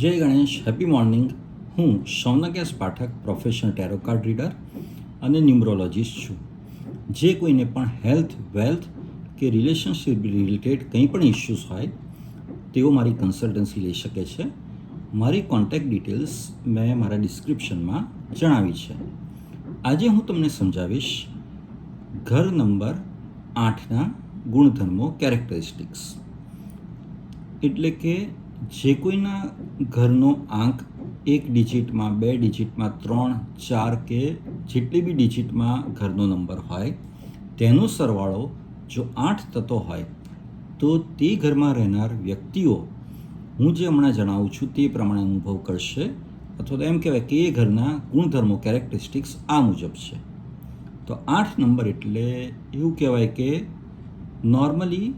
જય Ganesh, happy morning. હું Shaunak Pathak, professional tarot card reader અને ન્યુમરોલોજીસ્ટ છું. જે કોઈને પણ હેલ્થ, વેલ્થ કે રિલેશનશિપ રિલેટેડ કંઈ પણ ઇશ્યુઝ હોય તેઓ મારી કન્સલ્ટન્સી લઈ શકે છે. મારી કોન્ટેક્ટ ડિટેલ્સ મેં મારા ડિસ્ક્રિપ્શનમાં જણાવી છે. આજે હું તમને સમજાવીશ ઘર નંબર 8ના ગુણધર્મો, કેરેક્ટરિસ્ટિક્સ. એટલે કે જે કોઈના ઘરનો આંક 1 ડિજિટમાં, 2 ડિજિટમાં, 3, 4 કે જેટલી બી ડિજિટમાં ઘરનો નંબર હોય તેનો સરવાળો જો 8 થતો હોય તો તે ઘરમાં રહેનાર વ્યક્તિઓ હું જે હમણાં જણાવું છું તે પ્રમાણે અનુભવ કરશે, અથવા તો એમ કહેવાય કે એ ઘરના ગુણધર્મો, કેરેક્ટરિસ્ટિક્સ આ મુજબ છે. તો 8 નંબર એટલે એવું કહેવાય કે નોર્મલી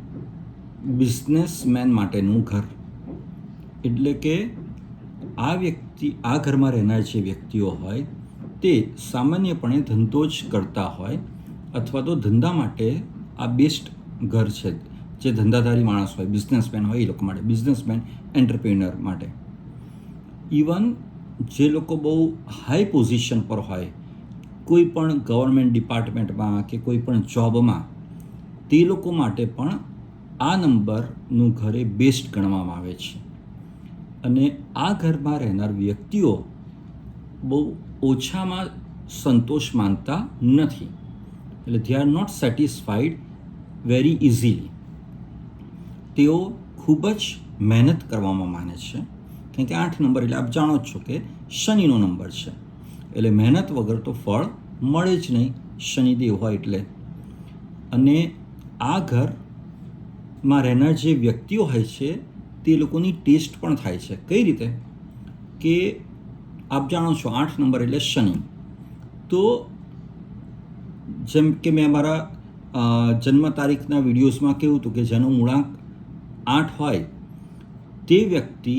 બિઝનેસમેન માટેનું ઘર. એટલે કે આ ઘરમાં રહેનાર જે વ્યક્તિઓ હોય તે સામાન્યપણે ધંધો જ કરતા હોય, અથવા તો ધંધા માટે આ બેસ્ટ ઘર છે. જે ધંધાધારી માણસ હોય, બિઝનેસમેન હોય, એ લોકો માટે, બિઝનેસમેન, એન્ટરપ્રિન્યોર માટે. ઇવન જે લોકો બહુ હાઈ પોઝિશન પર હોય, કોઈ પણ ગવર્મેન્ટ ડિપાર્ટમેન્ટમાં કે કોઈ પણ જોબમાં, તે લોકો માટે પણ આ નંબરનું ઘર એ બેસ્ટ ગણવામાં આવે છે. અને આ ઘરમાં રહેનાર વ્યક્તિઓ બહુ ઓછામાં સંતોષ માનતા નથી. એટલે they are not satisfied very easily. તેઓ ખૂબ જ મહેનત કરવામાં માને છે. કેમ કે 8 નંબર એટલે આપ જાણો જ છો કે શનિનો નંબર છે. એટલે મહેનત વગર તો ફળ મળે જ નહીં, શનિદેવ હોય એટલે. અને આ ઘરમાં રહેનાર જે વ્યક્તિઓ હોય છે તે લોકોની ટેસ્ટ પણ થાય છે. કઈ રીતે? કે આપ જાણો છો 8 નંબર એટલે શનિ. તો જેમ કે મેં મારા જન્મ તારીખના વિડીયોઝમાં કહ્યું હતું કે જેનો મૂળાંક 8 હોય તે વ્યક્તિ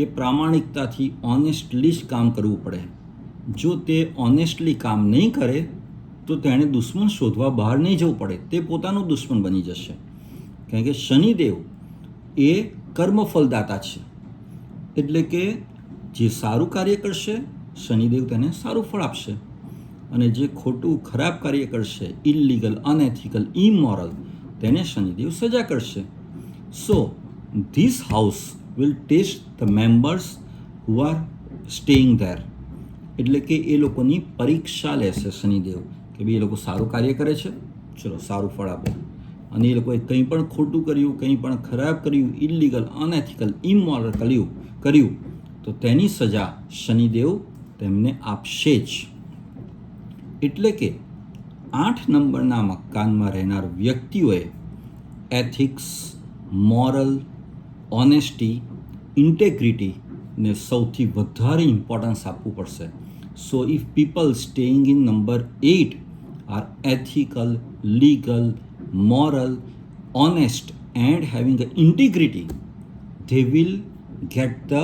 એ પ્રામાણિકતાથી ઓનેસ્ટલી જ કામ કરવું પડે. જો તે ઓનેસ્ટલી કામ નહીં કરે તો તેણે દુશ્મન શોધવા બહાર નહીં જવું પડે, તે પોતાનો દુશ્મન બની જશે. કારણ કે શનિદેવ એ કર્મફલદાતા છે. એટલે કે જે સારું કાર્ય કરશે શનિદેવ તેને સારું ફળ આપશે, અને જે ખોટું ખરાબ કાર્ય કરશે, ઇલીગલ, અનએથિકલ, ઇમોરલ, તેને શનિદેવ સજા કરશે. So this house will test the members who are staying there. એટલે કે એ લોકોની પરીક્ષા લેશે શનિદેવ કે ભાઈ એ લોકો સારું કાર્ય કરે છે, ચલો સારું ફળ આપો. અને એ લોકોએ કંઈ પણ ખોટું કર્યું, કંઈ પણ ખરાબ કર્યું, ઇલીગલ, અનએથિકલ, ઇમોરલ કર્યું તો તેની સજા શનિદેવ તેમને આપશે જ. એટલે કે 8 નંબરના મકાનમાં રહેનાર વ્યક્તિઓએ એથિક્સ, મોરલ, ઓનેસ્ટી, ઇન્ટેગ્રિટીને સૌથી વધારે ઇમ્પોર્ટન્સ આપવું પડશે. So if people staying in number 8 are ethical, legal, moral, honest and having an integrity, they will get the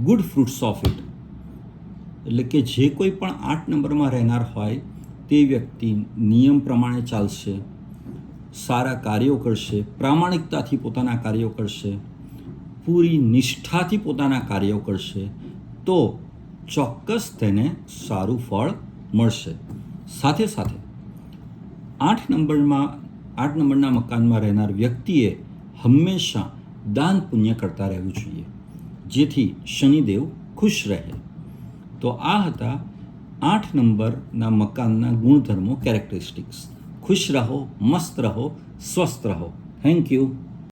good fruits of it. એટલે કે જે કોઈ પણ 8 નંબરમાં રહેનાર હોય તે વ્યક્તિ નિયમ પ્રમાણે ચાલશે, સારા કાર્યો કરશે, પ્રામાણિકતાથી પોતાના કાર્યો કરશે, પૂરી નિષ્ઠાથી પોતાના કાર્યો કરશે, તો ચોક્કસ તેને સારું ફળ મળશે. સાથે સાથે 8 નંબરના મકાનમાં રહેનાર વ્યક્તિએ હંમેશા દાન પુણ્ય કરતા રહેવું જોઈએ, જેથી શનિદેવ ખુશ રહે. તો આ હતા 8 નંબરના મકાનના ગુણધર્મો, કેરેક્ટરિસ્ટિક્સ. ખુશ રહો, મસ્ત રહો, સ્વસ્થ રહો. Thank you.